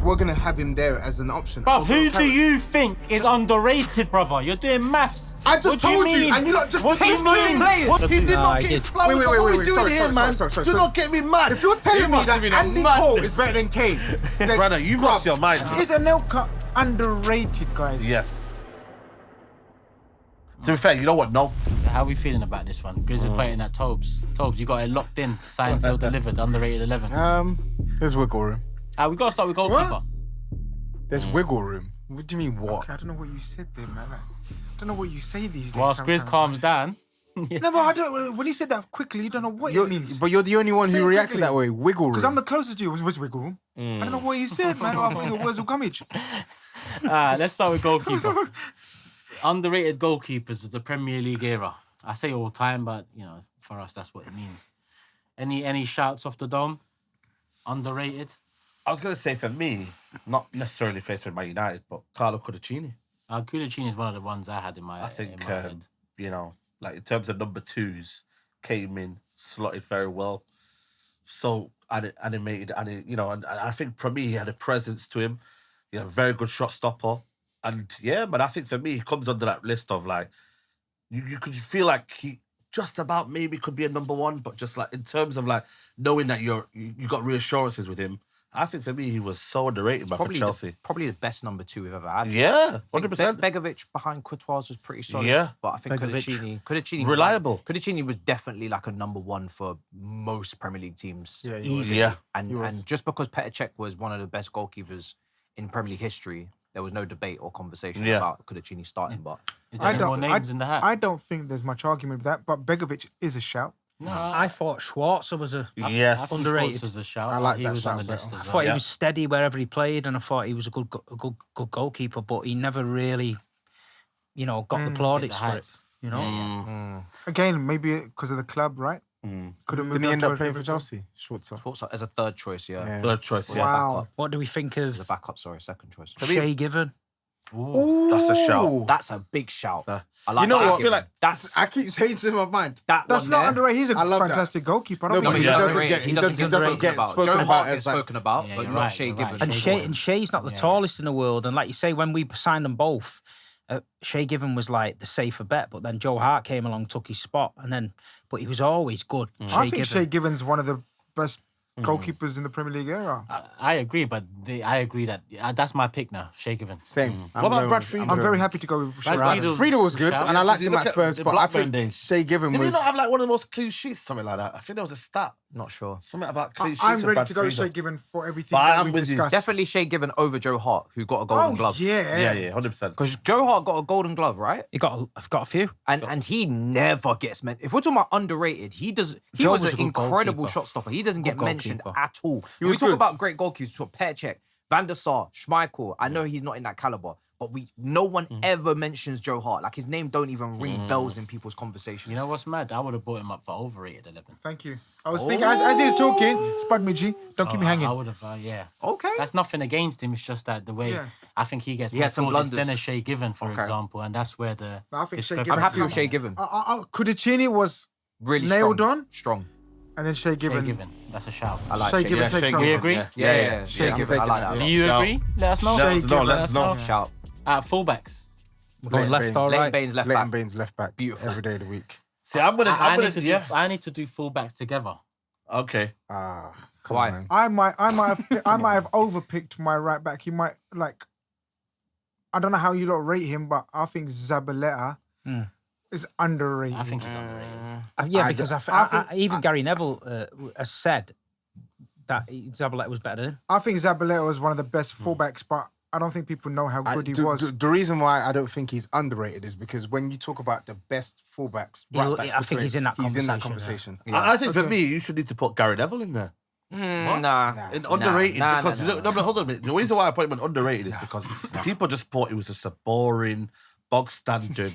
we're going to have him there as an option. Bruv, who do you think is underrated, brother? You're doing maths. I just told you, and you lot just... What do you mean? He did not get his flowers. What are we doing here, man? Do not get me mad. If you're telling me that Andy Cole is better than Kane... Brother, you lost your mind. Is Anelka underrated, guys? Yes. To be fair, you know what? No. How are we feeling about this one? GRIZZ is playing at TOBS. TOBS, you got it locked in. Signed, sealed, delivered. Underrated 11. There's wiggle room. We got to start with goalkeeper. There's wiggle room. What do you mean, what? Okay, I don't know what you said there, man. I don't know what you say these days. Whilst GRIZZ calms down. No, but I don't. When he said that quickly, you don't know what it means. But you're the only one Say who it reacted quickly. that way. Wiggle room. Because I'm the closest to you. What's wiggle room? I don't know what you said, man. I thought it was a gummage. Let's start with goalkeeper. Underrated goalkeepers of the Premier League era. I say all the time, but you know, for us, that's what it means. Any shouts off the dome? Underrated. I was gonna say for me, not necessarily faced with Man United, but Carlo Cudicini. Cudicini is one of the ones I had in my. I think in my head. you know, like in terms of number twos, came in, slotted very well, so animated, and you know, and I think for me he had a presence to him, you know, very good shot stopper, and yeah, but I think for me he comes under that list of like, you could feel like he just about maybe could be a number one, but just like in terms of like knowing that you got reassurances with him. I think for me, he was so underrated for Chelsea. Probably the best number two we've ever had. Yeah, 100%. Begovic behind Courtois was pretty solid. Yeah. But I think Cudicini reliable. Cudicini was definitely like a number one for most Premier League teams. Yeah, easy. Yeah. And just because Petr Cech was one of the best goalkeepers in Premier League history, there was no debate or conversation about Cudicini starting. But I don't think there's much argument with that, but Begovic is a shout. No, I thought Schwarzer was underrated. As a shout. I like he that was shout on the list I as thought well. he was steady wherever he played, and I thought he was a good goalkeeper, but he never really, you know, got the plaudits for it. You know, Again, maybe because of the club, right? Could have moved. Didn't he end on up to playing a for Chelsea? Schwarzer. Schwarzer as a third choice, yeah. Third choice, yeah. Wow. what do we think As a of backup, sorry, second choice. Shea Given? Ooh. That's a shout. That's a big shout. I like You know that. what? I feel like that's I keep saying to my mind. that That's one not there. underrated. He's a love that. fantastic goalkeeper. I No, don't but think he he's doesn't underrated. get- he doesn't get spoken Joe about Hart as gets like- spoken about, Yeah, but you're not right, Shea you're right. Given. And Shea's not the tallest in the world, and like you say, when we signed them both, Shea Given was like the safer bet, but then Joe Hart came along, took his spot, but he was always good. I think Shea Given's one of the best goalkeepers in the Premier League era. I agree, but I agree that that's my pick now. Shea Given. Same. What about Brad Friedel? I'm very happy to go with Shea. Friedel was good, Shout. and I liked You him look at at Spurs, the but I Blackburn think days. Shea Given Did he was... not have like one of the most clean sheets, something like that? I think there was a stat. Not sure. Something about clean sheets. I'm of ready Brad to go with Friedel. Shea Given for everything But that I'm we've with you. discussed. Definitely Shea Given over Joe Hart, who got a golden glove. Yeah, Yeah, 100%. Because Joe Hart got a golden glove, right? I've got a few. And he never gets mentioned. If we're talking about underrated, he Joe was was an a good incredible goalkeeper. shot stopper. He doesn't get Good mentioned goalkeeper. at all. was We talk good. about great goalkeepers, so Petr Cech, Van der Sar, Schmeichel. I know he's not in that caliber, but no one ever mentions Joe Hart. Like his name don't even ring bells in people's conversations. You know what's mad? I would have brought him up for overrated 11. Thank you. I was thinking, as he was talking, Spud me, G. Don't keep me hanging. I would have, yeah. Okay. That's nothing against him. It's just that the way Yeah. I think he gets He had some more plaudits blunders. than a Shea Given, for example, and that's where the. I think Shea discrepancy Given- I'm happy with comes Shea from. Given. Cudicini was Really nailed strong. on, Strong. and then Shea Shea Given. Given. That's a shout. I like Shea Shea Given Given. takes Shea over. We agree? Yeah. Shea I'm Given. I taking like that. that. Do you Shout. agree? Let us know. Let us know. Given. Let us know. Shout. Fullbacks. We're going left or Leighton right? Baines left Leighton back. Baines left back Beautiful. every day of the week. See, I'm gonna. I need to do fullbacks together. Okay. Come Why? on. I might have overpicked my right back. He might I don't know how you lot rate him, but I think Zabaleta is underrated. I think he's underrated. Yeah, because even Gary Neville has said that Zabaleta was better than him. I think Zabaleta was one of the best fullbacks, but I don't think people know how good he was. The reason why I don't think he's underrated is because when you talk about the best fullbacks, I think he's in that conversation. I think for me, you should need to put Gary Neville in there. Nah. In underrated, Nah, because nah. No, hold on a minute. The reason why I put him in underrated is because people just thought he was just a boring, bog standard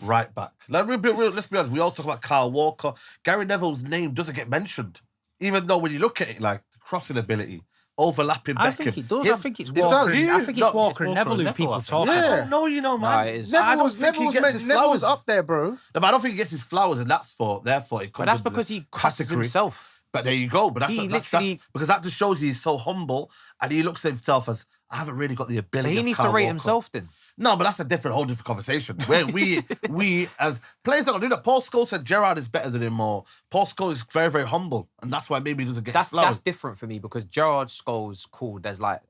right back. Like, let's be honest. We all talk about Kyle Walker. Gary Neville's name doesn't get mentioned, even though when you look at it, like crossing ability, overlapping. I Beckham. think it does. Him- I think it's It does. Walker. Yeah. I think No, it's Walker and it's Walker Neville who and people Neville, talk I about. don't know, you know, man. Nah, it is. I don't think he gets his Neville's flowers up there, bro. No, but I don't think he gets his flowers, and therefore it comes. But that's under because the he cusses category. himself. But there you go. But He that's literally- because that just shows he's so humble and he looks at himself as I haven't really got the So ability. he of needs Kyle to rate Walker. himself then. No, but that's a whole different conversation. Where we as players don't do that. Paul Scholes said Gerrard is better than him more. Paul Scholes is very, very humble, and that's why maybe he doesn't get That's slow. different for me because Gerard Scholes called as like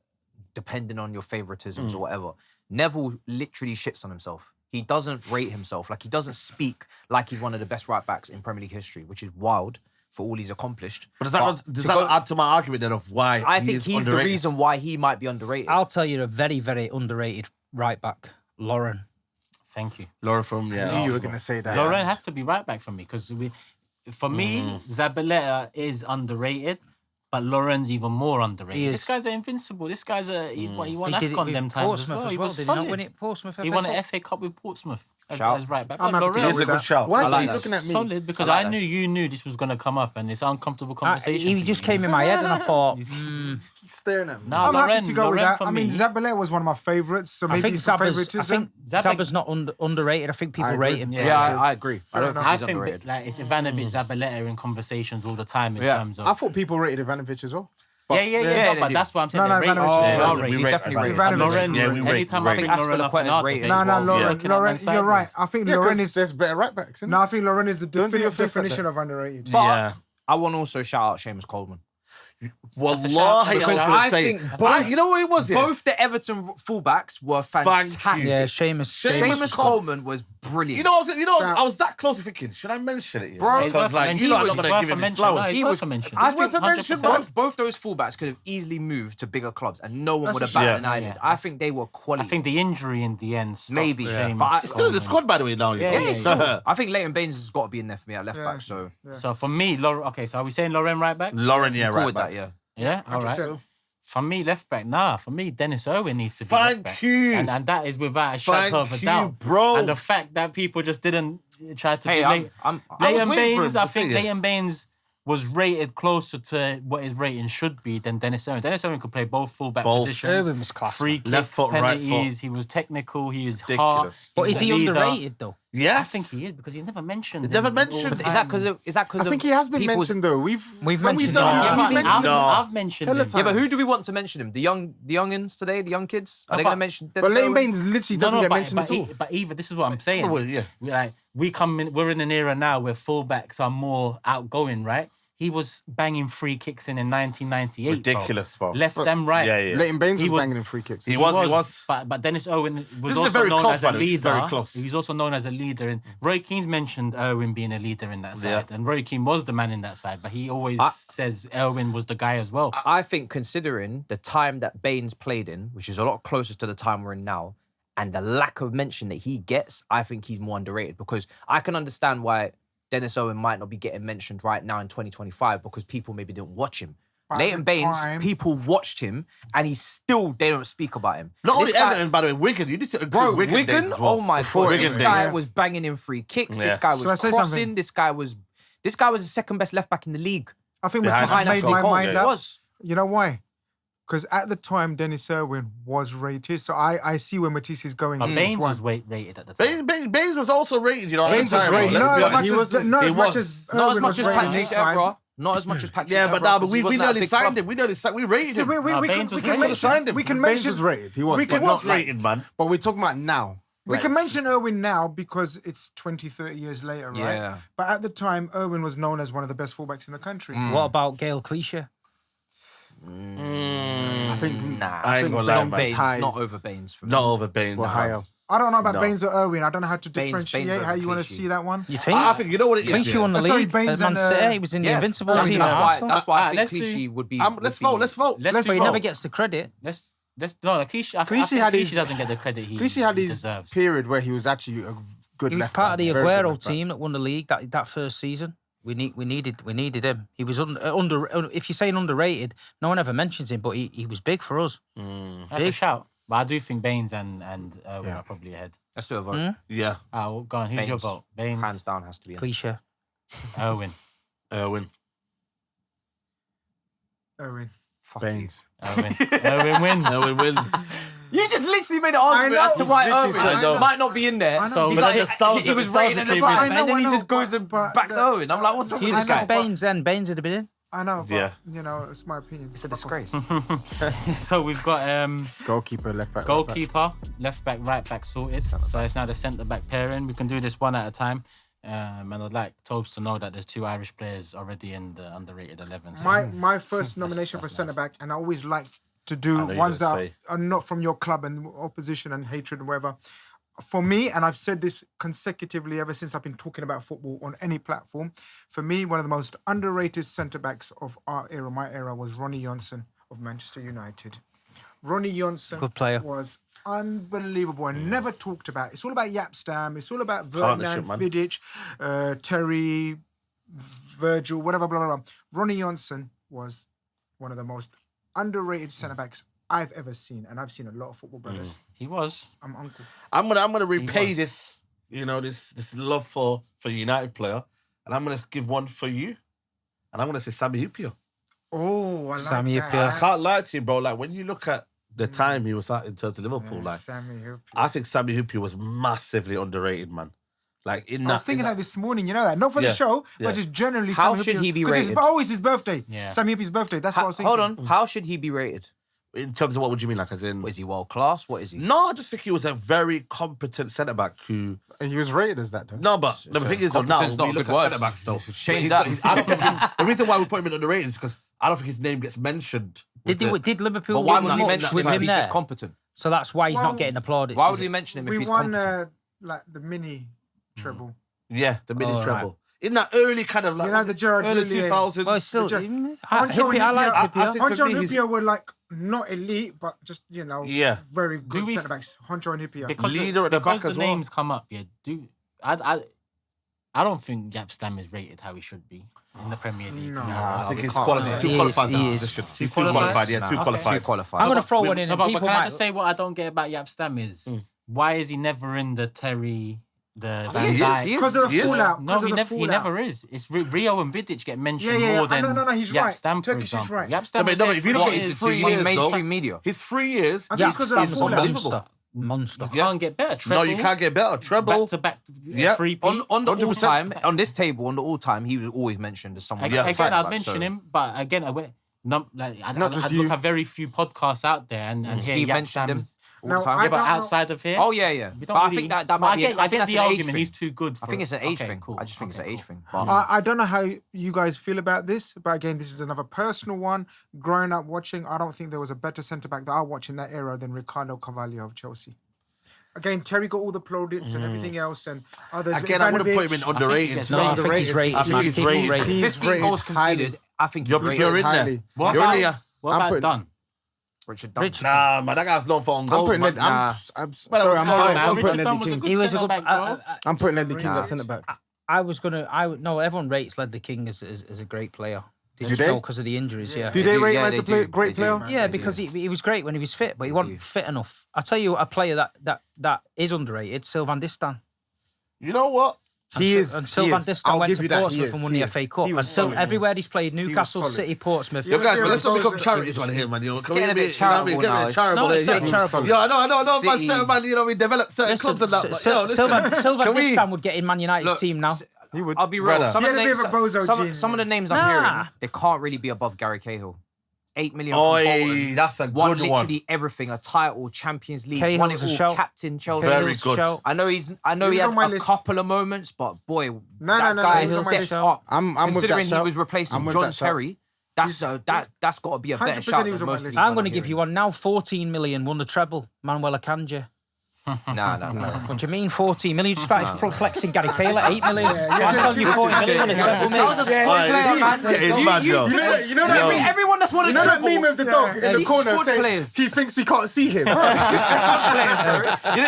depending on your favoritisms or whatever. Neville literally shits on himself. He doesn't rate himself. Like he doesn't speak like he's one of the best right backs in Premier League history, which is wild for all he's accomplished. But does that not add to my argument then of why I he think is he's underrated? the reason why he might be underrated. I'll tell you a very, very underrated right back, Lauren. Thank you. Laura from I knew you were going to say that. Lauren has to be right back for me because for me, Zabaleta is underrated, but Lauren's even more underrated. He This is. guy's invincible. This guy's he won He did it AFCON with them times as Portsmouth well. as He well. was Did he not solid. win it? Portsmouth He FA won Cup? an FA Cup with Portsmouth as Shout. right back. I'm But happy to It go is Lauren, a with good that. shout. Why I are like you that. looking at me? solid because I like I knew that. you knew this was going to come up and it's uncomfortable conversation. He for just you. came in my head and I thought, Keep staring at me. No, I'm Lauren, happy to go with Lauren that. for I mean, me. Zabaleta was one of my favourites, so I maybe think it's a favoritism. Zaba's not underrated. I think people I agree. rate him. yeah, I agree. I don't think I he's think underrated. like it's Ivanovic, Zabaleta in conversations all the time in Yeah. terms of. I thought people rated Ivanovic as well. Yeah, they but do. that's what I'm saying. No, they no, rate Ivanovic him. is They well are rated. rated. He's definitely rated. Ivanovic. Lauren, Yeah, we rate- anytime we I rate. think I think Lauren up Aspilicueta's and out, rated they as No, well. no, Yeah. Lauren, you're right. I think Lauren is. There's better right backs. Isn't No, I think Lauren is the Don't do your definitive face like definition of underrated. But Yeah. I want to also shout out Seamus Coleman. Wallahi, I was Because going I to say. think But you know what it was? Yeah? Both the Everton fullbacks were Thank fantastic. you. Yeah, Seamus. Seamus Coleman was brilliant. You know, I was that close to thinking, should I mention it? Bro, It's because worth like, mention. you know, I'm It's not going to worth give a him his mention. No, flowers. it's He worth was- a mention. I It's worth a mention, 100%. bro. both those fullbacks could have easily moved to bigger clubs and no one would have That's batted a an shame. eyelid. Yeah. I think they were quality. I think the injury in the end stopped Maybe, Seamus but He's still in the Coleman. squad, by the way, now. Yeah, you know. yeah, still, I think Leighton Baines has got to be in there for me at left Yeah. back. So So for me, okay, so are we saying Lauren right back? Lauren, yeah, cool right with back. that, yeah. Yeah, all right. 100%. For me, left back, nah. For me, Dennis Irwin needs to be left Thank back. you. And that is without a shadow of a Thank you, doubt. bro. And the fact that people just didn't try to Hey, do I'm, Leighton I'm, I was Leighton waiting for Baines, him I to think say it. Leighton Baines was rated closer to what his rating should be than Dennis Irwin. Dennis Irwin could play both fullback Both. positions. Irwin was class. Free kicks, Left foot, right penalties. He was technical. He is hard. Ridiculous. But is was a he leader. underrated though? Yes. I think he is because he's never mentioned. Never him all mentioned. the is that because time. of I think he has been people's- mentioned though. We've when mentioned we've him. done Yeah, he's but been mentioned. I've mentioned Hella him. time. Yeah, but who do we want to mention him? The youngins today, the young kids? Are they but- going to mention But Dennis Leighton Irwin? Baines literally doesn't get mentioned at all. But Eva, this is what I'm saying. Well, yeah. We're in an era now where fullbacks are more outgoing, right? He was banging free kicks in 1998. Ridiculous, bro. Left and right. Yeah, yeah. Leighton Baines He was was- banging in free kicks. He was. But Dennis Irwin was This is also very known close, as a by the way. This is leader. very close. He's also known as a leader. And Roy Keane's mentioned Irwin being a leader in that side. And Roy Keane was the man in that side. But he always says Irwin was the guy as well. I think considering the time that Baines played in, which is a lot closer to the time we're in now, and the lack of mention that he gets, I think he's more underrated because I can understand why Dennis Irwin might not be getting mentioned right now in 2025 because people maybe didn't watch him. But at Leighton the Baines, time- people watched him and they don't speak about him. Not only This guy- Everton, by the way, Wigan. You need to Bro, include Wigan. days Wigan, as well. oh my Before god, Wigan this days. guy was banging in free kicks. Yeah. This guy Shall I was say crossing. something? This guy was the second best left back in the league. I think Behind Matisse made Ashley my Cole, mind yeah. up. Was. You know why? Because at the time, Dennis Irwin was rated. So I see where Matisse is going. But here. Baines Why? was rated at the time. Baines was also rated, you know. Baines at the was time, rated. bro. Not Let's be as much honest. as He not as was. much as Not as Irwin much was as rated Patrick this time. Evra. Not as much as Patrick Yeah, Evra. but nah, but 'cause he we wasn't at a nearly big signed club. him. We rated See, him. we Baines can was we rated. can mention Signed him. we can Baines mention was rated. He was. we but can- not was rated, man. But we're talking about now. we can mention Irwin now because it's 20, 30 years later, right? Yeah. But at the time, Irwin was known as one of the best fullbacks in the country. What about Gail Clichy? I think. Nah, I ain't think gonna lie, Baines man. is Baines, high. not over Baines for me. Not over Baines. Well, higher. I don't know about No. Baines or Irwin. I don't know how to Baines differentiate over how you want to Clichy. see that one. You think? I think you know what it is. Clichy yeah. won the Sorry, league. Baines Man and, City, he was in the Yeah, Invincible that's, team that's at why. Arsenal. That's why I Alright, think let's Clichy do- would be. Let's would be- vote. Let's vote. Let's But he vote. never gets the credit. No, Clichy. I Clichy think had Clichy his- doesn't get the credit he Clichy had his deserves. period where he was actually a good He was left part back, of the very good Aguero left back. team that won the league that first season. We needed him. He was under. If you're saying underrated, no one ever mentions him, but he was big for us. That's a Big. shout. But I do think Baines and Irwin Yeah. are probably ahead. Let's do a vote. Yeah. Well, go on. Who's your Baines. vote? Baines, Hands down has to be in. Cliche. Irwin. Irwin. Irwin. Baines. Irwin wins. Irwin wins. You just literally made an argument know, as to why literally Irwin said, might not be in there. I know. So, He's but like, nostalgia- he was rated at the nostalgia time, came in. and then I he know, just goes and but backs the- Owen. I'm like, what's wrong If with you this just guy? got Baines, then Baines would have been in. I know, but Yeah. you know, it's my opinion. It's a disgrace. So we've got Goalkeeper, left back. goalkeeper, left back, right back sorted. So it's now the centre back pairing. We can do this one at a time. And I'd like Tobes to know that there's 2 Irish players already in the underrated 11. So My first nomination for that's centre nice. back, and I always like to I do know you're ones that gonna say. are not from your club and opposition and hatred and whatever. For me, and I've said this consecutively ever since I've been talking about football on any platform, for me, one of the most underrated centre backs of our era, my era, was Ronnie Johnson of Manchester United. Ronnie Johnson Good player. was unbelievable and never talked about. It's all about Yapstam. It's all about Partnership, Ferdinand, man. Vidic, Terry, Virgil, whatever, blah, blah, blah. Ronnie Johnson was one of the most underrated centre backs I've ever seen, and I've seen a lot of football brothers. he was. I'm uncle. I'm gonna repay was. this, you know, this love for United player, and I'm gonna give one for you, and I'm gonna say Sammy Hupio. Oh, I like Sammy that. Hupio. I can't lie to you, bro. Like when you look at the time he was at in terms of Liverpool, Yeah, like Sammy Hupio. I think Sammy Hupio was massively underrated, man. Like in that, I was thinking that this morning, you know that. Not for Yeah, the show, yeah. but just generally. How Sammy should Hupio, he be 'cause rated? It's his birthday. Yeah. Sammy Hupio's birthday. That's what I was thinking. Hold on. How should he be rated? in terms of what would you mean, like as in? What, is he world class? What is he? No, I just think he was a very competent centre back who. And he was rated as that, though. No, but the thing is, now competent's not we a look good at word. centre backs though. Change But that. I don't think the reason why we put him in underrated is because I don't think his name gets mentioned. Did Liverpool But why win would we much mention with him if him he's there? just competent? So that's why he's Well, not getting applauded. Why is would we it? mention him if We he's won competent? like the mini treble. Yeah, the mini Oh, right. treble. In that early kind of like You know, the Gerard early Houllier. 2000s. Well, it's still. Ger- I Honcho and liked I Hippier. think for Honcho and me, he's- Hippier were like not elite, but just Yeah. very good we- centre backs. Honcho and Hippier. Because Leader at the because back as the well. names come up, yeah. I don't think Yapstam is rated how he should be in the Premier League. No. I think we he's can't. qualified. Too He qualified is, for he his is. position. Too He's too qualified? qualified. Yeah, too Nah, qualified. Too qualified. I'm going to throw one in, No, and but people can I might. just say what I don't get about Yapstam is why is he never in the Terry, the Van he is, Dijk? he is. Because of He the is. fallout. No, he never is. It's Rio and Vidic get mentioned Yeah. more than No, he's right. Yapstam, for Turkish is example. right. Yapstam No, but was no, there if you for look at years. his 3 You mean years, mainstream though, media? his 3 years, I think it's because of the Yapstam's a fallout. unbelievable. monster. You can't get better. Treble, No, you can't get better. Treble. back to back. Yeah. Free On the 100%. all time, on this table, on the all time, he was always mentioned as someone. Again, Yeah, again facts. I'd mention him, but again, I went. Not just I you. look at very few podcasts out there, and here Steve mentioned him Yapstam's- all No, the time. I Yeah, but don't know. outside of here, Oh yeah. we don't But I really- think that but might be. I get I think the that's an age argument. thing. He's too good. I For think it's an age okay, thing. Cool. I just think it's an Okay, age cool. thing. But I don't know how you guys feel about this, but again, this is another personal one. Growing up watching, I don't think there was a better centre back that I watched in that era than Ricardo Carvalho of Chelsea. Again, Terry got all the plaudits and everything else, and others. Again, I wouldn't put him in I think underrated. it's No, I think he's rated. I think he's People rated. rate him. 15 rated goals highly. conceded. I think You're, he's you're rated. in there. highly. What You're in about, there. what I'm about putting- Dunn? Richard Dunn. Nah, man, that guy's known for on I'm goals, putting man. Ed, I'm sorry, Well, I'm no, honest, man, I'm Richard putting Dunn Eddie was a King. good He was a good. centre-back, bro. I'm putting Eddie King Nah. at centre back. I was gonna. No, everyone rates Ledley King as a great player. Do they? Because of the injuries, yeah. Do they rate him Yeah, as they a play, do. great They do, player? man. Yeah, They because do. he was great when he was fit, but he They wasn't do. fit enough. I tell you, a player that is underrated, Sylvan Distan. You know what? He is. And he Sylvan is. Distan I'll went give to you that. He Portsmouth is. and won He the is. FA Cup. He was And so solid. everywhere he's played, Newcastle, solid. City, Portsmouth. Yo, guys, Yeah, man, let's not those become are- charities on here, man. You know, It's can we getting a be- bit you know what I mean? charitable Getting a now. bit charitable. No, it's there, not yeah. charitable. Yeah, I know, but City- certain man, you know, we develop certain clubs and that. But yo, listen, Sylvan can we? Distan would get in Man United's Look, team now. He would. I'll be real. Brother. Some He of the had a bit names, of a bozo gene. some of the names I'm Nah. hearing, they can't really be above Gary Cahill. 8 million from Oi, Bolton. that's a Won good one. literally everything: a title, Champions League, Cahill's won it a all, shout. captain Chelsea. Very Cahill's good. shout. I know he was had on my a list. couple of moments, but boy, No, that no, guy he was on my stepped list. up. I'm with that Considering he shout. was replacing I'm with John that shout. Terry, that's got to be a better 100% shout he than was on my most of list. these. I'm going to ones give you one now. 14 million won the treble. Manuel Akanji. Nah. What do you mean 14 million? You just started flexing Gary Cahill at 8 million. yeah, I'm telling you 40 million on the treble. That was a mate. squad player, man. he's getting mad, yo. You know that meme? Everyone that's won a You know that treble. meme of the dog in the These corner squad saying players. he thinks we can't see him? You know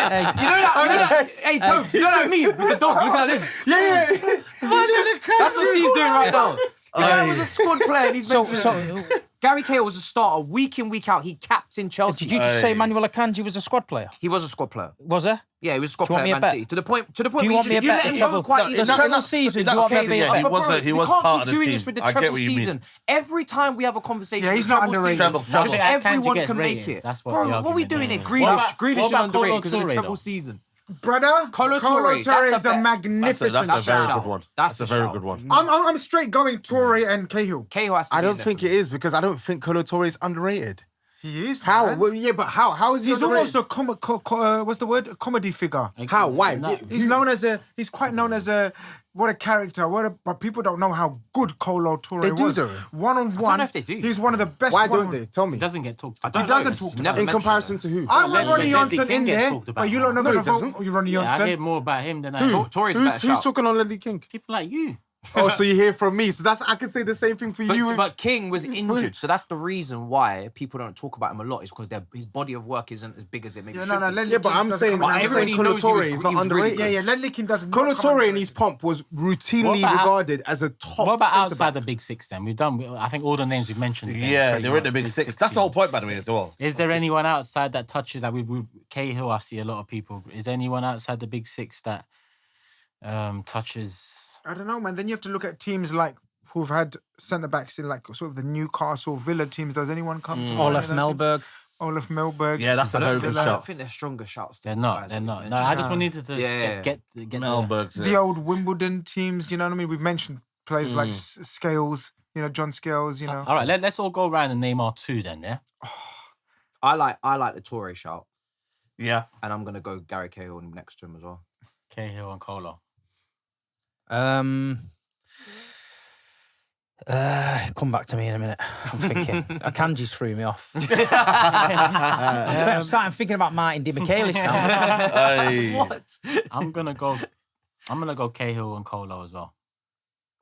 that? Hey, Tobes, you know that meme with the dog? Look at this. Yeah. That's what Steve's doing right now. The guy was a squad player and he's So, mentioning Gary Cahill was a starter week in, week out. He captained Chelsea. did you just say Manuel Akanji was a squad player? He was a squad player. Was there? Yeah, he was a squad Do you want player me at a Man bet? City. To the point Do you where want me a you bet? let him The go treble- quite the easily. treble season, do you want me to be a yeah, bet? he was Bro, he we was can't part keep of the doing team. this with the I get treble what you mean. season. Every time we have a conversation, Yeah, with he's not treble underrated. season, Treble, just treble. everyone Akanji can gets make rated. it. That's what Bro, the what are we argument doing is. here? What Grealish about is Kolo underrated because of the Touré, treble though? season. Brother, Kolo Kolo Touré, Touré that's is a bet. magnificent That's a very shout. good one. That's That's a a very shout. good one. I'm straight going Touré and Cahill. Cahill has to I be don't in think there it is because I don't think Kolo Touré is underrated. He is. How? man. Well, yeah, but how is he He's underrated? almost a what's the word? A comedy figure. How? Why? No. He's quite known as a what a character. But people don't know how good Kolo Touré They do was. though. One on I don't one. know if they do. He's one of the best. Why one-on-one. don't they? Tell me. He doesn't get talked I about. don't He know. doesn't It's talk never about In mentioned comparison there. to who? I want Ledley Ronnie Johnson King in gets there, talked about. but you don't know No, he about doesn't. Ronnie Yeah, I Johnson. hear more about him than I Touré is a better Who's shout. talking on Ledley King? people like you. Oh, so you hear from me. So I can say the same thing for you. But King was injured, so that's the reason why people don't talk about him a lot. Is because his body of work isn't as big as it maybe should be. Ledley Yeah, but King I'm doesn't saying, come in I'm and saying everybody Kolo knows he was- Touré is he not was really underrated. good. Yeah, Ledley King doesn't. Kolo Touré in his pomp was routinely about- regarded as a top. What about centre-back. outside the big six then? We've done, I think all the names we've mentioned. then Yeah, pretty they were in the much big six. That's the whole teams. point, by the way, as well. Is there anyone outside that touches that with Cahill? I see a lot of people. Is there anyone outside the big six that touches? I don't know, man. Then you have to look at teams like who've had centre backs in like sort of the Newcastle, Villa teams. Does anyone come to mind? Olaf Melberg. Olaf Melberg. Yeah, that's a very good I don't shout. think they're stronger shouts. They're than not. the guys They're that we not. No, mentioned. I just wanted to Yeah. get the Melberg's The old Wimbledon teams, you know what I mean? We've mentioned players like Scales, John Scales, All right, let's all go around and name our two then. Yeah. I like the Touré shout, Yeah. and I'm gonna go Gary Cahill next to him as well. Cahill and Kolo. Come back to me in a minute. I'm thinking. Akanji's threw me off. I'm starting thinking about Martin Di Michaelis now. Aye. What? I'm gonna go Cahill and Kolo as well.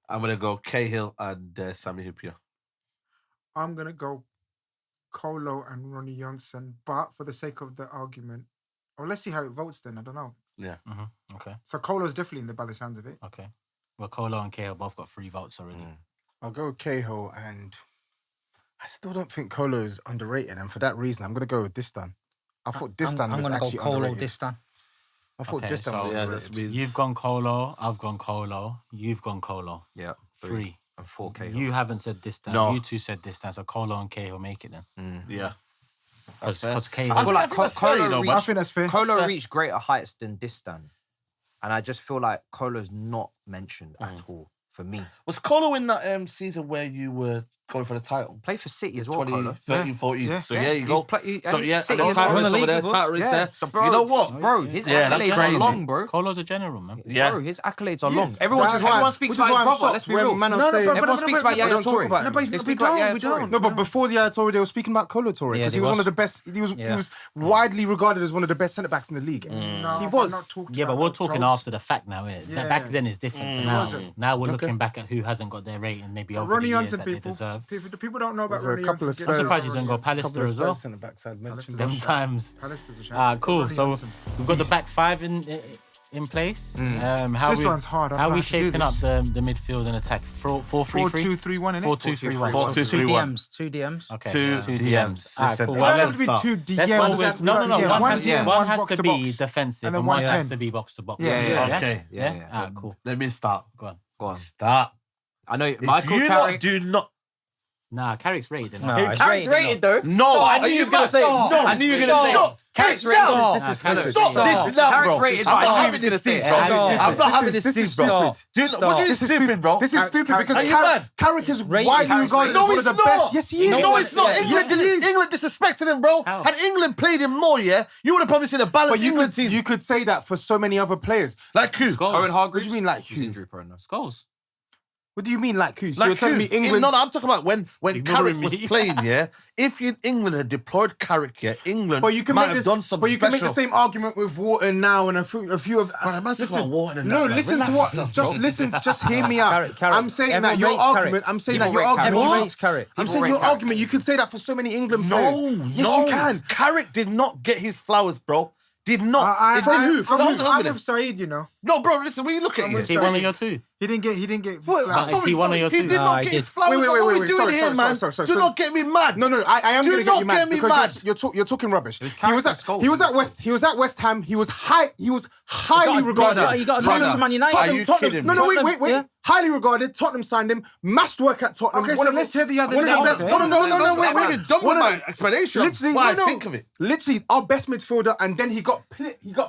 I'm going to go Cahill and Sammy Hippier. I'm going to go Kolo and Ronnie Johnson, but for the sake of the argument, let's see how it votes then. I don't know. Yeah. Okay. So Kolo's definitely in there by the sounds of it. Okay. Well, Kolo and Cahill both got 3 votes already. I'll go with Cahill, and I still don't think Kolo is underrated, and for that reason, I'm going to go with Distan. I thought Distan I'm was going to go actually Kolo underrated. Distan. I thought Okay, Distan so- was Yeah, underrated. that's me. You've gone Kolo. I've gone Kolo. You've gone Kolo. Yeah, 3. and 4 Cahill. You haven't said this time. No. You two said this time. So Kolo and Cahill make it then. Yeah. That's fair. Because Cahill. I feel like think that's fair, Kolo you know, reached, I think that's fair. Kolo reached greater heights than Distan, and I just feel like Kolo's not mentioned at all for me. Was Kolo in that season where you were going for the title? Play for City as well, 20, Kolo. 13, 14. Yeah. So Yeah, yeah, you he's go. play- So and yeah, City and as the well. Tyrese Won the over league there, with us. Tyrese Yeah, there. so bro, You know what? bro, his Yeah, that's accolades are crazy. long, bro. Kolo's a general, man. Yeah. Bro, his accolades are Yes, long. Everyone that's speaks why- about his which is why I'm brother. shocked Let's be when real. man are No, no, saying- but- Everyone speaks about they Yaya don't talk Touré. about him. No, but They he's- speak we about don't, Yaya we Touré. don't. No, but before the Yaya Touré, they were speaking about Kolo Touré Yeah, because they he was one was. of the best. He was Yeah. widely regarded as one of the best centre backs in the league. No, He I'm was. not talking Yeah, but about we're no talking toes. after the fact now, innit? Yeah. Back then is different to now. wasn't. Now we're Okay. looking back at who hasn't got their rating, maybe over Ronnie the years Johnson, that they people. deserve. People don't know about There's a Ronnie couple of Johnson. Spurs- I'm surprised you didn't go Couple Pallister of as well. Spurs centre backs I'd mentioned. Them times. Pallister's a shout. Cool. Ronnie So Johnson. we've got the back 5 in place. How This we, one's hard. I How don't we have to do shaping up this. the midfield and attack? 4-3-3? 4-2-3-1, innit? 4-2-3-1. 4-2-3-1. 2 DMs. Okay. Two DMs. Ah, Listen, cool. It Well, don't have let's to be start. 2 Let's DMs. go with no. One has, DM, one has box to be box. defensive And and then one 110. has to be box to box. Yeah, yeah. Okay. Yeah. Ah, cool. Let me start. Go on. Go on. Start. I know If Michael you Carrick. lot do not. Nah, Carrick's rated. No, innit? it's Carrick's rated though. No, I are knew you you was gonna mad? say it. No, I knew you were gonna say stop. it. Carrick's rated. Stop. This is Carrick's stupid. Stop Stop. this now, Carrick's bro. rated I'm by not who having he was this gonna thing, say bro. it. I'm not having this This thing, is bro. stupid. Do you know what Stop. is stupid, bro? This is stupid because Are you mad? Carrick is Rated. widely Carrick's regarded rated. as one of the best. Yes, he is. No, it's not. Yeah, England, England disrespected him, bro. How? Had England played him more, yeah, you would have probably seen a But balanced you England could, team. you could say that for so many other players. Like who? Goals. Owen Hargreaves. What do you mean, like He's who? injury prone. Goals. What do you mean, like who? So Like you're telling who? me England... No, I'm talking about when Ignoring Carrick was me. playing, yeah. If England had deployed Carrick, yeah, England But you can might make have this. done something But you can make the special. same argument with Wharton now and a few of. Bro, man's talking about Wharton and no, that, man. listen Relax to what. yourself, Just bro. listen. Just hear me out. Carrick. I'm saying that Everyone your rates argument. Carrick. I'm saying People that your rate Carrick. argument. Everyone What? rates Carrick. I'm People saying rate your Carrick. argument. You could say that for so many England No, players. Yes, no. you can. Carrick did not get his flowers, bro. Did not. From who? Hold on a I'm minute. with Saeed, you know. No, bro, listen, when you look at I'm it, Is he one of your two? He didn't get. What? flowers. Is he one of your he two? did not he get did. his flowers. Wait, What are we wait, doing sorry, here, man? sorry. Do not get me mad. No, I am Do going to get not you mad get me because mad. you're talking rubbish. He was character at sculpt he was in at the West he was at West Ham. He was highly regarded. You got to Brother, to Man United. are you kidding No, me? wait. Yeah. Highly regarded. Tottenham signed him. Mashed work at Tottenham. Okay, One so of let's hear the other one of the names best. then. No, I'm not even done with my explanation. Literally, why no. I think of it. Literally, our best midfielder, and then he got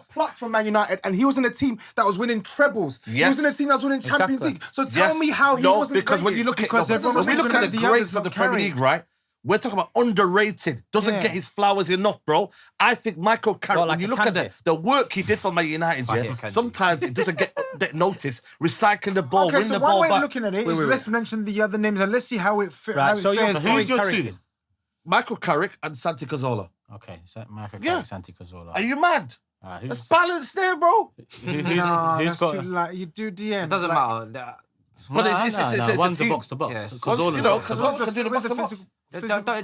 plucked from Man United, and he was in a team that was winning trebles. He Yes. was in a team that was winning Champions Exactly. League. So tell Yes. me how he No, wasn't because when rated. you look at Because everyone when we was look looking at the at the greats others of the not Premier carrying. League, right? We're talking about underrated. Doesn't Yeah. get his flowers enough, bro. I think Michael Carrick, Well, like when you a look at Kante. the work he did for Man United, Fahir yeah, Kante. sometimes it doesn't get noticed. Recycling the ball, Okay, win so the one ball way of back. looking at it Wait, is wait, let's mention the other names and let's see how it fares. Right, so you're- Who's your Carrick two? then. Michael Carrick and Santi Cazorla. Okay, so Michael Yeah. Carrick, Santi Cazorla. Are you mad? Who's, There's balance there, bro. who's No, who's that's got? too like you do DM. It doesn't like, matter. But it's a One's a team. box to box. Yes. Because, you know, Cazorla can do the where's box to box.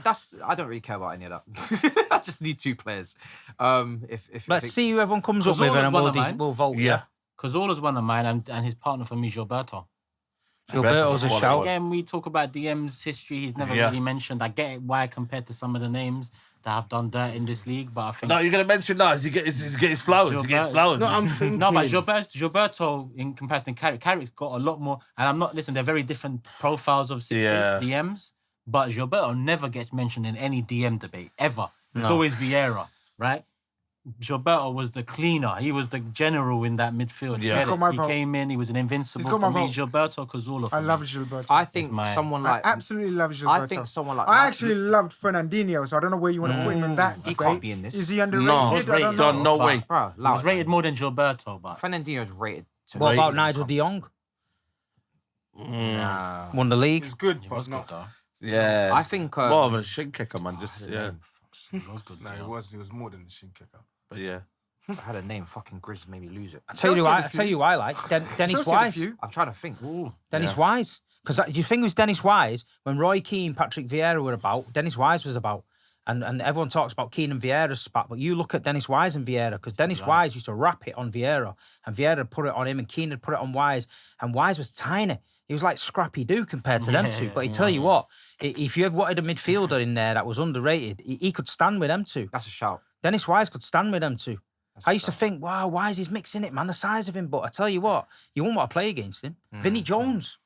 That's I don't really care about any of that. I just need two players. If Let's see who everyone comes up with, Cazorla's and one we'll, of mine. we'll vote. Yeah. Cazorla's one of mine, and his partner for me, Gilberto. Gilberto's a Gilberto's shout. Again, we talk about DM's history. He's never Yeah. really mentioned. I get it why compared to some of the names that have done dirt in this league, but I think No, you're going to mention that. He get his flowers. He gets Gilberto- flowers. No, I'm thinking. no, but Gilberto in comparison to Carrick's got a lot more. And I'm not listen. They're very different profiles of sixes, Yeah. DMs. But Gilberto never gets mentioned in any DM debate ever. It's always Vieira, right? Gilberto was the cleaner. He was the general in that midfield. Yeah. He's got my He vote. came in. He was an invincible. He's got For my me, vote. Gilberto Cazorla. for I me. love Gilberto. I think mine. someone I like absolutely love Gilberto. I think someone like I actually loved Fernandinho, so I don't know where you want to put him in that He debate. can't be in this. Is he underrated? No, I don't know. done, no But way. Bro, He was rated more than Gilberto, but Fernandinho's rated. To What about Rated. Nigel de Jong? Nah. Won the league. He's good, he but was good not. though. Yeah. I think more of a shin kicker, man. Just, yeah. He was good. No, though. he was more than a shin kicker. But yeah. I had a name. Fucking GRIZZ made me lose it. I tell you Chelsea who had a I tell few. you who I like Dennis Chelsea had a Wise. few. I'm trying to think. Dennis Wise. Because the thing was Dennis Wise, when Roy Keane, Patrick Vieira were about, Dennis Wise was about. And everyone talks about Keane and Vieira's spat, but you look at Dennis Wise and Vieira, because Dennis Wise used to wrap it on Vieira, and Vieira would put it on him, and Keane would put it on Wise, and Wise was tiny. He was like Scrappy Doo compared to them two. But I tell you what, if you ever wanted a midfielder in there that was underrated, he could stand with them two. That's a shout. Dennis Wise could stand with them two. I used to think, wow, Wise is mixing it, man, the size of him. But I tell you what, you wouldn't want to play against him. Vinnie Jones,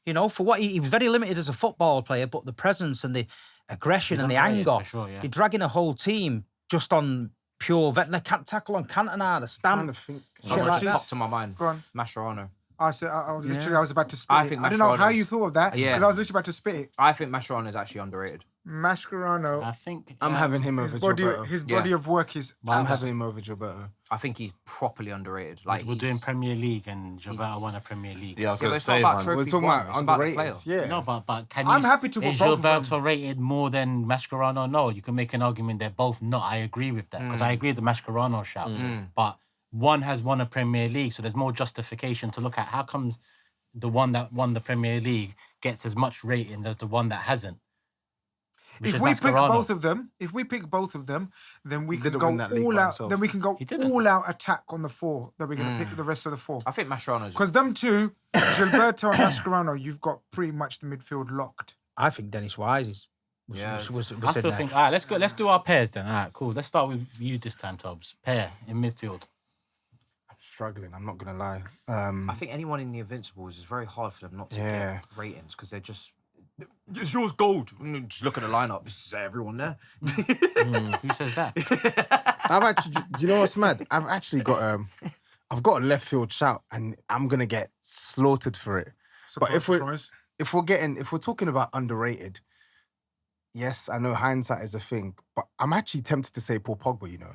you know, for what he was very limited as a football player, but the presence and the aggression He's and the underrated anger, for sure, yeah. you're dragging a whole team just on pure vet. They can't tackle on Cantona, the Trying to stamp. think. Shit Someone like just that. popped to my mind. Go on. Mascherano. I said, I was literally, I was about to spit I it. think I don't know how Mascherano's- you thought of that, Yeah. because I was literally about to spit it. I think Mascherano is actually underrated. Mascherano, I think I'm having him his over body, Gilberto. his body Yeah. of work is. I'm having him over Gilberto. I think he's properly underrated. Like we're he's- doing Premier League and Gilberto won a Premier League. Yeah, I was Yeah, going but to it's not say, about man. trophies. We're talking won, about it's about the underrated. player. Yeah. No, but can I'm you? happy to put Is both of them. Gilberto rated more than Mascherano? No, you can make an argument they're both not. I agree with that because I agree with the Mascherano shout. But one has won a Premier League, so there's more justification to look at. How comes the one that won the Premier League gets as much rating as the one that hasn't? Which If is we pick Mascherano. both of them, then we can didn't go win that league all by out. themselves. Then we can go He didn't. all out attack on the four. Then we're gonna pick the rest of the four. I think Mascherano's. Because them two, Gilberto and Mascherano, you've got pretty much the midfield locked. I think Dennis Wise was Yeah. was I in still there. think. All right, let's go. Let's do our pairs then. All right, cool. Let's start with you this time, Tobs. Pair in midfield. I'm struggling. I'm not gonna lie. I think anyone in the Invincibles is very hard for them not to Yeah. get ratings because they're just. It's yours gold. Just look at the lineup. Is everyone there? Who says that? I've actually. Do you know what's mad? I've actually got I've got a left field shout, and I'm gonna get slaughtered for it. But if we're talking about underrated, yes, I know hindsight is a thing, but I'm actually tempted to say Paul Pogba. You know,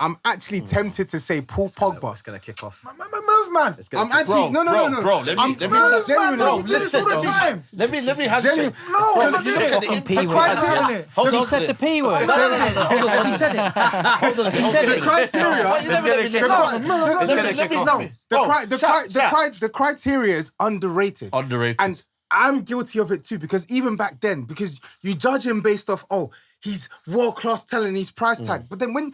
I'm actually tempted to say Paul Pogba. It's gonna kick off. move, man. I'm actually no. Bro, let me Move, man. genuinely. We do this all the time. let me have Genuine- No, Bro, because you look at the Fucking impact P it word. has, criteria yeah. in it. Hold He on, said the P word. hold on. He said it. Hold on, He said The it. criteria. Why you never let me live off? The criteria is underrated. Underrated. And I'm guilty of it too, because even back then, because you judge him based off, oh, he's world class talent, he's price tag. But then when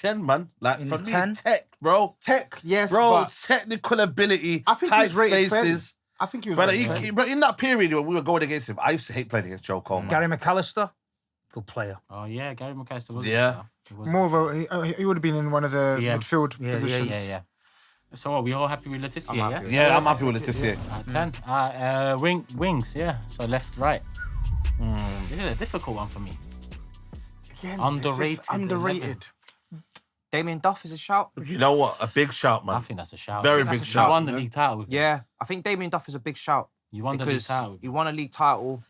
10, man. Like, In for the me, 10? tech, bro. Tech, yes, Bro, but technical ability, I think he tight was rated fairly. spaces. I think he was But, rated fairly. but in that period when we were going against him, I used to hate playing against Joe Cole, man. Gary McAllister. Good player. Oh yeah, Gary McAllister was. Yeah. He was. More of a, he would have been in one of the CM. midfield Yeah, positions. Yeah. So are we all happy with Letizia? I'm happy with Yeah, I'm happy with Letizia. 10. Wings, yeah. So left, right. This is a difficult one for me. Again, Underrated, it's just underrated. Damien Duff is a shout. You know what? A big shout, man. I think that's a shout. Very I think big that's a shout, You won the you know? league title. With him. Yeah, I think Damien Duff is a big shout. You won the league because title. he won a league title.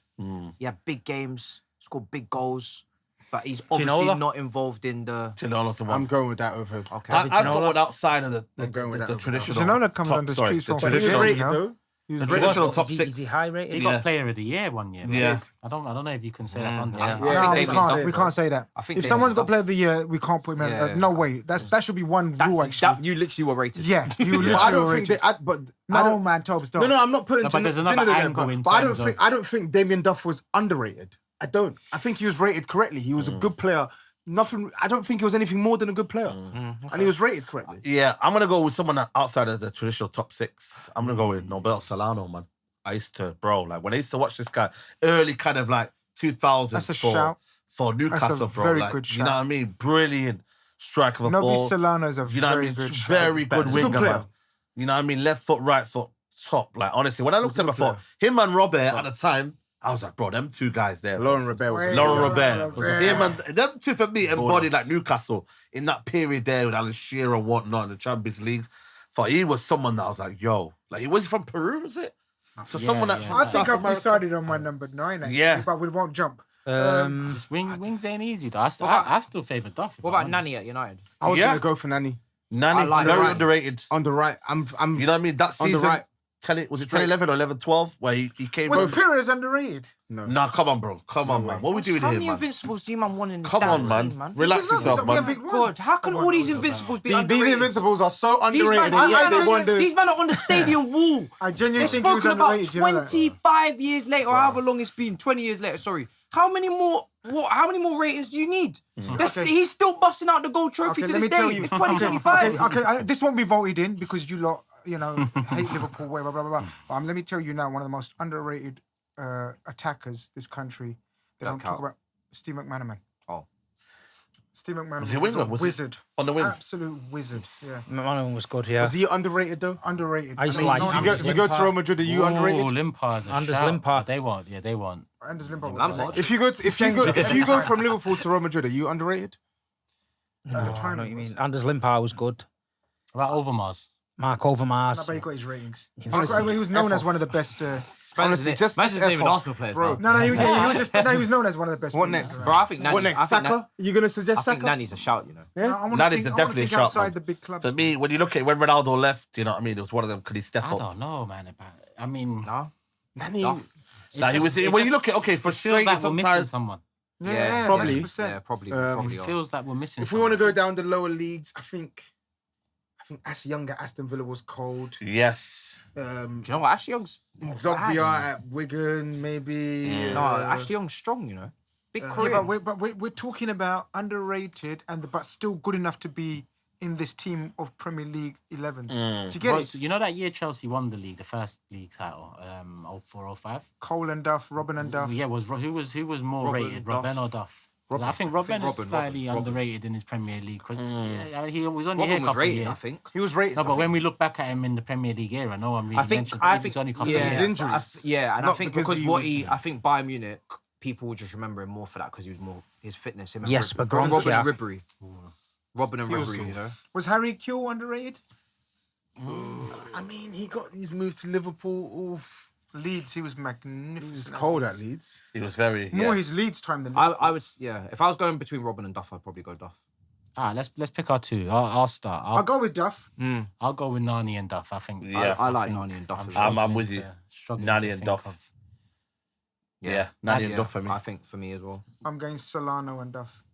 He had big games, scored big goals, but he's obviously Ginola? not involved in the. Ginola, I'm going with that over him. Okay. I've got one outside of the going with that over traditional. Ginola comes top, under sorry, streets the from But he was traditional, rated you know? though. He was the rated. traditional top Is six. he high He rated? got Yeah. Player of the Year one year. Yeah. I don't know if you can say that's under. yeah. No, I think we Damien can't. Duff- We can't say that. I think If Damien someone's got Duff- player of the year, we can't put him in. Yeah. No way. That should be one rule actually. You literally were rated. Yeah, you But I literally don't were think rated. they. But No, I don't. man, Tobs, don't. No, I'm not putting. No, but there's another Ginola there, angle in but I don't terms think. of- I don't think Damien Duff was underrated. I don't. I think he was rated correctly. He was a good player. Nothing. I don't think he was anything more than a good player, and he was rated correctly. Yeah, I'm gonna go with someone outside of the traditional top six. I'm gonna go with Nobel Solano, man. I used to, like when I used to watch this guy early, kind of like 2000s That's a for shout. Newcastle, bro. very Like, good you know what I shout. mean? Brilliant strike of a Nobi ball. Solano is a You know what I very mean? good shout. Very good He's a good winger, player. man. You know what I mean? Left foot, right foot, top. Like honestly, when I looked at him, I thought him and Robert at the time. I was like, bro, them two guys there. Lauren Robert was. Wait. Lauren Yeah, Robert. yeah. Him and them two for me embodied like Newcastle in that period there with Alan Shearer and whatnot in the Champions League. Thought he was someone that I was like, yo, like he was from Peru, was it? So someone that yeah. from I South think I've America. decided on my number 9. Actually, Yeah. but we won't jump. Wings ain't easy though. I still favour Duff. if What I'm about honest. Nani at United? I was Yeah. gonna go for Nani Nani, I like very Nani. underrated. on the right. I'm. You know what I mean? That On the season, right. was it Straight. 2011 or 11-12 where he came? Was both- Pires underrated? Nah, come on, bro. Come on, man. What we doing How here, many man? Invincibles do you man want in this Come damn on, man. team, man? Relax He's not- yourself, he's not- man. yeah, big one. God, how can all these Invincibles be These underrated? Invincibles are so These underrated. man, I these, wonder. these man are on the stadium wall. I genuinely They're think he was spoken about underrated. You know that? 25 years later, or however long it's been, 20 years later, sorry. How many more ratings do you need? He's still busting out the gold trophy to let this me tell day. you. It's 2025. Okay, this won't be voted in because you lot, hate Liverpool, whatever, blah, blah, blah. But let me tell you now, one of the most underrated attackers this country, they don't talk count. about Steve McManaman. Oh. Steve McManaman Was he a was a winger? Was he wizard. on the wing? Absolute wizard, yeah. McManaman was good, yeah. Was he underrated though? Underrated. I used to like You go to Real Madrid. Are you underrated? Limpard's a Anders shout. Limpard. They want. Yeah, they want. Anders Limpard was Lampard. Lampard. If you go from Liverpool to Real Madrid, are you underrated? No, I know what you mean. Anders Limpar was good. About Overmars. Mark Overmars. But he got his ratings. He Honestly, was known as F one of the best. Honestly, just Manchester F naming off, Arsenal players, bro. bro. No, he was known as one of the best. What wingers next? around. Bro, I think Nani. What next? I think Saka? You gonna suggest I think Saka? Nani's a shout, you know. Yeah. I wanna That is think- definitely a think shout, outside man. the big clubs. For me, when you look at when Ronaldo left, you know what I mean? It was one of them. Could he step I up? don't know, man. I mean, No? Nani. Duff. Like he was. When you look at feels frustrating like we're missing sometimes. someone. Yeah, probably. 100%. Yeah, probably. It feels like we're missing. If we want to go down the lower leagues, I think Ash Young at Aston Villa was cold. Yes. Do you know what? Ashley Young's Zogbia at Wigan, maybe. No, Ashley Young's strong, you know. Big career. Yeah, but we're talking about underrated but still good enough to be in this team of Premier League 11s. Do you get Well, it? so you know that year Chelsea won the league, the first league title, 04-05? Cole and Duff, Robin and Duff. Yeah, who was more Robin, rated, Duff. Robben or Duff? I think Robben is slightly Robin. underrated in his Premier League because he was only Robin here a was couple of rated, years. I think. He was rated. No, but when we look back at him in the Premier League era, no one really I think, mentioned I him. think, He was only a couple yeah, of years. His injuries. Yeah, and I Not think because because he what was- I think Bayern Munich, people would just remember him more for that because he was more his fitness. Him and Yes, Ribery. but Grant, Robin yeah. and Ribery. Robin and Ribery, you know. Was Harry Kewell underrated? I mean, he's moved to Liverpool. Oof. Leeds, he was He magnificent. was cold at Leeds. He was very. More Yeah. his Leeds time than I was, yeah. If I was going between Robin and Duff, I'd probably go Duff. Let's pick our two. I'll start. I'll go with Duff. I'll go with Nani and Duff. I think. Yeah. I like Nani and Duff. as well. I'm struggling with you. struggling Nani to and think Duff. of- Yeah, Nani and Duff for me. I think for me as well. I'm going Solano and Duff.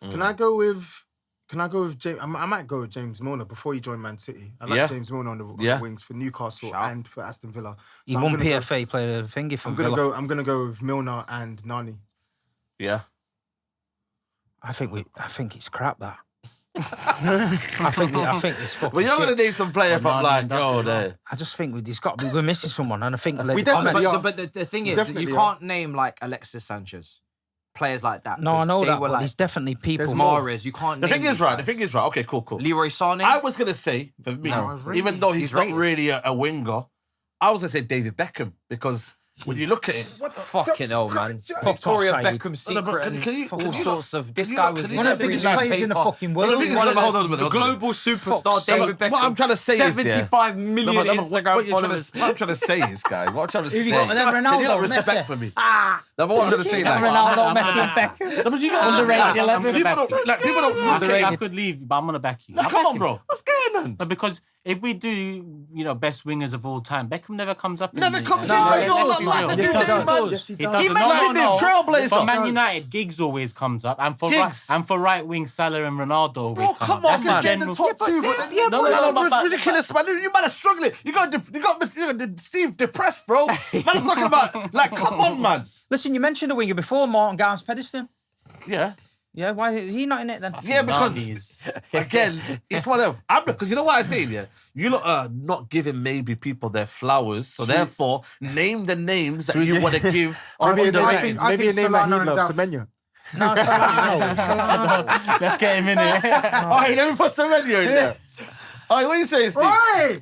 Can I go with James? I might go with James Milner before he joined Man City. I like Yeah. James Milner on the Yeah. wings for Newcastle Shout. and for Aston Villa. He So won I'm gonna go- PFA player thingy for I'm gonna Villa. go. I'm gonna go with Milner and Nani. Yeah. I think it's crap that. I think it's fucking Well, you're shit. gonna need some player from Nani like and Duff yo as well. there. I just think he's got to be. We're missing someone, and I think like, We definitely honest- are. But the thing is, Definitely you are. can't name like Alexis Sanchez. players like that. No, I 'cause know they that, were but like, there's definitely people. there's Mahrez. You can't. The name thing is these right. The guys. thing is right. Okay, cool. Leroy Sané. I was gonna say for me, even though he's not rated. really a winger, I was gonna say David Beckham because when you look at it, Fucking hell, man. Fuck Victoria off, Saeed. Beckham's No, but secret can- and can you- all can you sorts of. This you guy not- was can you One of the not- biggest Nice players in the paper. fucking No, world. the thing is- One of hold on a the minute, global superstar Fuck's David sake. Beckham. What I'm trying to say is, yeah. 75 million No, but Instagram what followers. I'm trying to say is, guys, what I'm trying to say. you got? And then Can you not Ronaldo, respect Messi. for me? No, but what I'm trying to say, like, Ronaldo, Messi, and Beckham. no, but you got Underrated 11. People don't, like, people don't look at I it. could leave, but I'm gonna back you. No, I'll come back on, him. bro. What's going on? No, because if we do, best wingers of all time, Beckham never comes up. Never in comes the, in, No, man. let's You're be not real. laughing. Yes, He he does. does. He He does. does. He No, mentioned no, him, no. trailblazer. For Man Does. United, Giggs always comes up, and for Giggs. right wing Salah and Ronaldo always Bro, come come up. on, That's man. the general. Top two, but no, ridiculous, man. You man are struggling. You got Steve depressed, bro. Man, I'm talking about like, come on, man. Listen, you mentioned a winger before, Morton Garms Pedestal. Yeah. Yeah, why is he not in it then? Yeah, because Nani is- again, it's one of them. Because you know what I say, yeah? You lot are not giving maybe people their flowers, so therefore name the names that you want to give on Maybe a underrated. name, maybe a name that he Solana and loves, Duff. Semenyo. No, Solano. Let's get him in here. All right, let me put some menu in there. All right, what are you saying, Steve? Oi!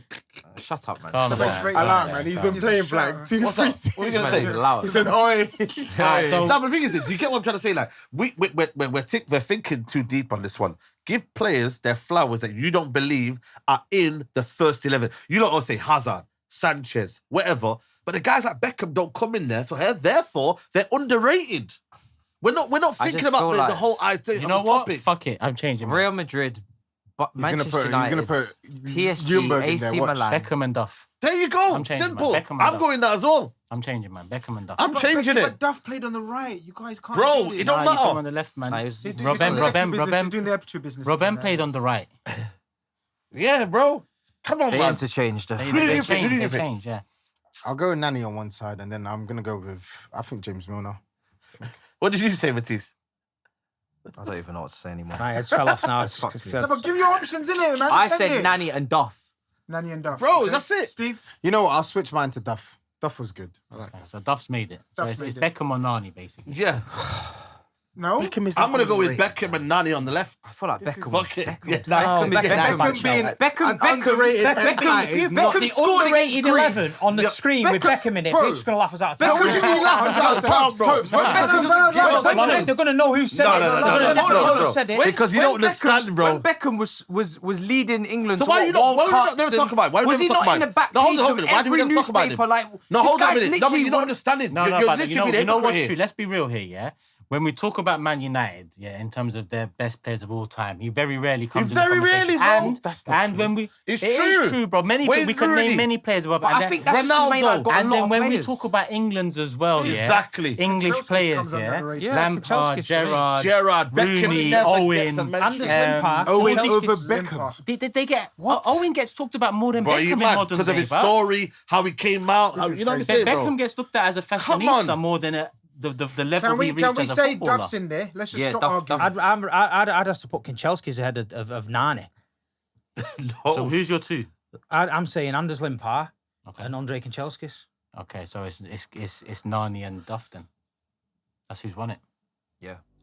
Shut up, man. Calm Stop down. it. I like, man. He's been playing for like 2, What's 3 up? seasons. What are you gonna Man, he's say? loud. He said, "Oi." Alright, so No, but the thing is, you get what I'm trying to say? Like, we're thinking too deep on this one. Give players their flowers that you don't believe are in the first 11. You don't all say Hazard, Sanchez, whatever. But the guys like Beckham don't come in there, so therefore they're underrated. We're not I thinking just about feel the like- whole idea. you know on the what? topic. Fuck it, I'm changing. man. Real Madrid, but He's gonna Manchester put. He's gonna United, put PSG, Ljungberg in there. AC Watch. Milan. Beckham and Duff. There you go. I'm changing, Simple. man. Beckham and I'm Duff. going that as well. I'm changing, man. Beckham and Duff. I'm changing But it. Duff played on the right. You guys can't. Bro, do this. it don't Nah, you put him matter. on the left, man. Nah, he was- You're doing Robben, the Robben, business, you're Robben. doing the Epicure business. Robben played on the right. Yeah, bro. Come on, They man. interchanged. They do you changed. pick? Who do you They pick? changed. Yeah. I'll go with Nani on one side, and then I'm gonna go with I think James Milner. What did you say, Matisse? I don't even know what to say anymore. My head's fell off now. Fuck you. No, but give your options in it, man. I Just end said it. Nani and Duff. Nani and Duff. Bro, okay? that's it. Steve? You know what? I'll switch mine to Duff. Duff was good. I like that. So Duff's made it. So Duff's it's made it. Beckham or Nani, basically. Yeah. No? Beckham is I'm not going to go with underrated. Beckham and Nani on the left. I feel like This is- Beckham. Fuck it. Beckham. Yeah, Beckham, nah, Beckham, Beckham being Beckham, an underrated Beckham, Beckham is not- Beckham The scored underrated against 11 Greece. on the Yeah. screen with Beckham in it. Bro. They're just gonna laugh us out. Beckham What should do you mean laugh us out of town, bro? Tobes, when Beckham Beckham- doesn't give us when money. They're gonna know who said No, it. no, no, They're no, gonna no, know no, who no. said it. Because you don't understand, bro. When Beckham was leading England So to why what, you not- World why we not Cups never and- talk about it? Why we was never he talk not about in the it? back No, hold page on a of minute. Why do we every never talk about it? newspaper? Like, No, this hold on a guy's minute. No, but literally you're not one- understanding. No, You're but literally you know being what's here. true? Let's be real here, yeah? When we talk about Man United, yeah, in terms of their best players of all time, he very rarely comes in the very conversation. rarely, bro. And, That's not and true. when we... It's it is true. true, bro. We Wayne can Rooney. name many players above. But I think that's just because Man United got a And lot then of when we players. talk about England's as well, yeah? Exactly. English Kanchelskis players, comes under yeah? underrated. Yeah, Lampard, Kanchelskis for me. Gerrard, Beckham Rooney, never Owen, gets a mention. Anders Limpar. Owen Kanchelskis, over Limpar. Beckham. Did they get... Owen gets talked about more than Bro, Beckham you in mad? modern Because of day, his bro. story, how he came out. How, you know what I'm saying, bro? Beckham gets looked at as a Come fashionista on. more than the level Can we, he reached can we as a say footballer. Duff's in there? Let's just Yeah, stop Duff- arguing. I'd have to put Kanchelskis ahead of Nani. So who's your two? I'm saying Anders Limpar Okay. and Andre Kanchelskis. Okay, so it's Nani and Duff then. That's who's won it.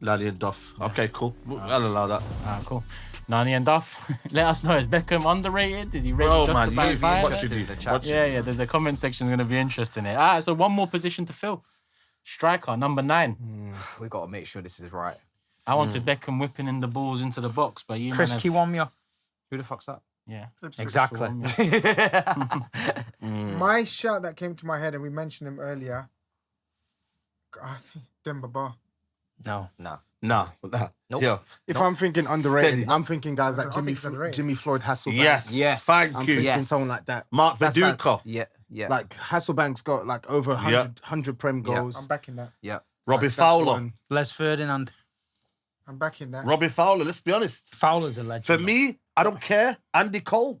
Nani and Duff. Okay, cool. I'll allow that. Cool. Nani and Duff. Let us know. Is Beckham underrated? Is he rated Bro, just man, about you five? watch it. Watch it. Yeah. The comment section is going to be interesting. All right, so one more position to fill. Striker, number 9. We got to make sure this is right. I wanted Beckham whipping in the balls into the box, but you Chris man have- Kiwomya. Who the fuck's that? Yeah. Exactly. My shout that came to my head, and we mentioned him earlier, I think Demba Ba. No. Nah. Nah. Nope. Yeah. If I'm thinking underrated, Steady. I'm thinking guys like I think Jimmy it's underrated. Jimmy Floyd Hasselbank. Yes. Yes. Thank I'm you. thinking Yes. someone like that. Mark That's like- Viduka. Yeah. Like Hasselbank's got like over 100 Prem Yeah. goals. I'm backing that. Yeah. Robbie That's Fowler. one. Les Ferdinand. I'm backing that. Robbie Fowler, let's be honest. Fowler's a legend. For me, I don't care. Andy Cole.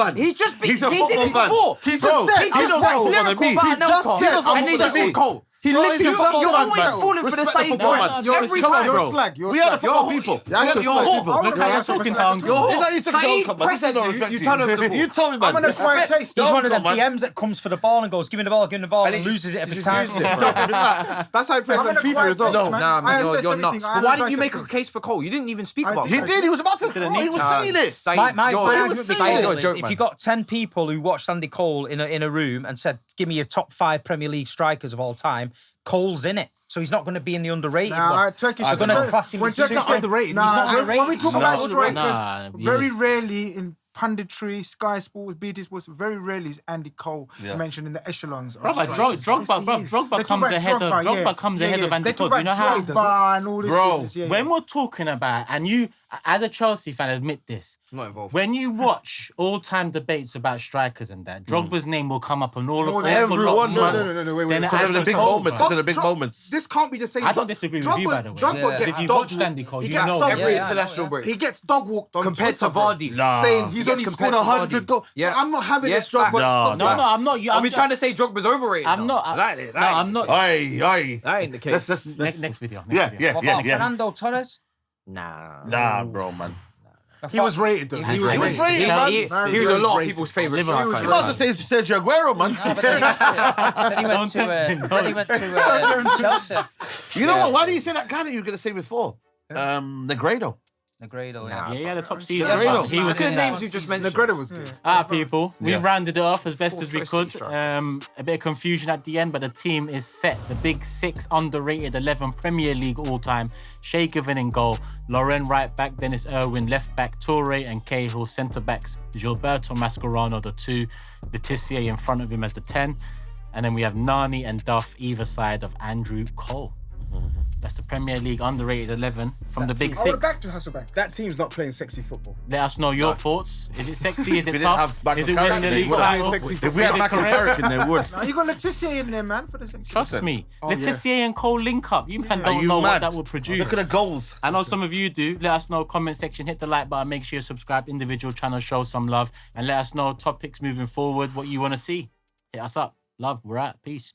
man. He just He's a he football did this man. before. He just Bro, said, he knows I'm football so- than me. Lyrical about He just Anelka, said, and I'm then so- just went cold. He Bro, literally, he's a football you're man, always man. falling for the Respect the same football boys. man. Every Come on, time, bro. You're a slag. We are the football people. You're actually You're slag. people. I wouldn't You're have talking to to Uncle. You're It's like you took the Saeed goal, man. This ain't no presses respect you, to you turn over the ball. You tell me, man. I'm an acquired Respect. taste. He's Don't one of them come, man. DMs that comes for the ball and goes, give me the ball, And he and loses it every just time. loses it, bro. That's how he plays I'm on an FIFA acquired as well. taste, No, man. nah, man, I you're assess nuts. everything. I But why didn't analyse you make a everything. case for Cole? You didn't even speak I about did. He did. He was about to. He was saying it. Saeed, My you're- argument was with saying Cole it. is Joke, if man. you got 10 people who watched Andy Cole in a room and said, give me your top 5 Premier League strikers of all time, Cole's in it. So he's not going to be in the underrated Nah, one. Turkish I'm is going to underrated. class him When as Turkish He's not underrated. Nah, He's not when we underrated. talk No, about nah, strikers, he very is. rarely in punditry, Sky Sports, BT Sports, very rarely is Andy Cole Yeah. mentioned in the echelons. of Brother, strikers. Drogba, Yes, he bro, is. Drogba They talk comes about ahead of Drogba, comes ahead of Andy They Cole. talk You know about how? Drogba and all this Bro, business. Yeah, when we're talking about, and you, as a Chelsea fan, admit this. Not involved. When you watch all-time debates about strikers and that, Drogba's name will come up on all More of than everyone, more man. No, wait. than Because of the Andy big Cole, moments. bro. Because of the big moments. This can't be the same. I don't disagree with you, by the way. Drogba Yeah. gets If you dog watched Andy Cole, He you gets know. dog Every walked. international break. He gets dog walked on Compared to Twitter, bro, Vardy. Nah. saying he's He only gets scored compared to 100 Vardy. goals. Yeah. So I'm not having Yeah, this Drogba. facts. Stop No, that. no, I'm not. Are we trying to say Drogba's overrated? I'm now? not. That ain't- No, that I'm ain't- not. That ain't the case. Next video. Yeah, yeah, What yeah, about yeah. Fernando Torres? Nah. Nah, bro, man. He was rated though. He was He was rated. rated. He was a lot of rated. people's favourite Liverpool. striker. You might as well say Sergio Aguero, man. Then he went to Chelsea. You know what? Why did you say that guy that you were going to say before? Negredo. Negredo, Yeah, yeah, the top Yeah, season. Negredo. He was Look at in the that. names you just mentioned. Negredo was good. People, we Yeah. rounded it off as best as we Fourth could. choice striker. A bit of confusion at the end, but the team is set. The big 6 underrated 11 Premier League all-time. Shea Given in goal, Lauren right back, Dennis Irwin left back, Toure and Cahill centre backs, Gilberto Mascherano the 2, Letizia in front of him as the 10, and then we have Nani and Duff either side of Andrew Cole. That's the Premier League underrated 11 from the big I would 6. back to Hasselbank. That team's not playing sexy football. Let us know your thoughts. Is it sexy? Is If we it didn't tough? have Michael Is it winning Carrick, the they league would. title? Sexy If we had Michael Carrick in there, would. Now you got Letizia in there, man, for the section. Trust me. Oh, Letizia and Cole link up. You man Are don't you know what mad? that would produce. Look at the goals. I know some of you do. Let us know, comment section, hit the like button, make sure you subscribe, individual channels, show some love, and let us know topics moving forward, what you want to see. Hit us up. Love, we're out. Peace.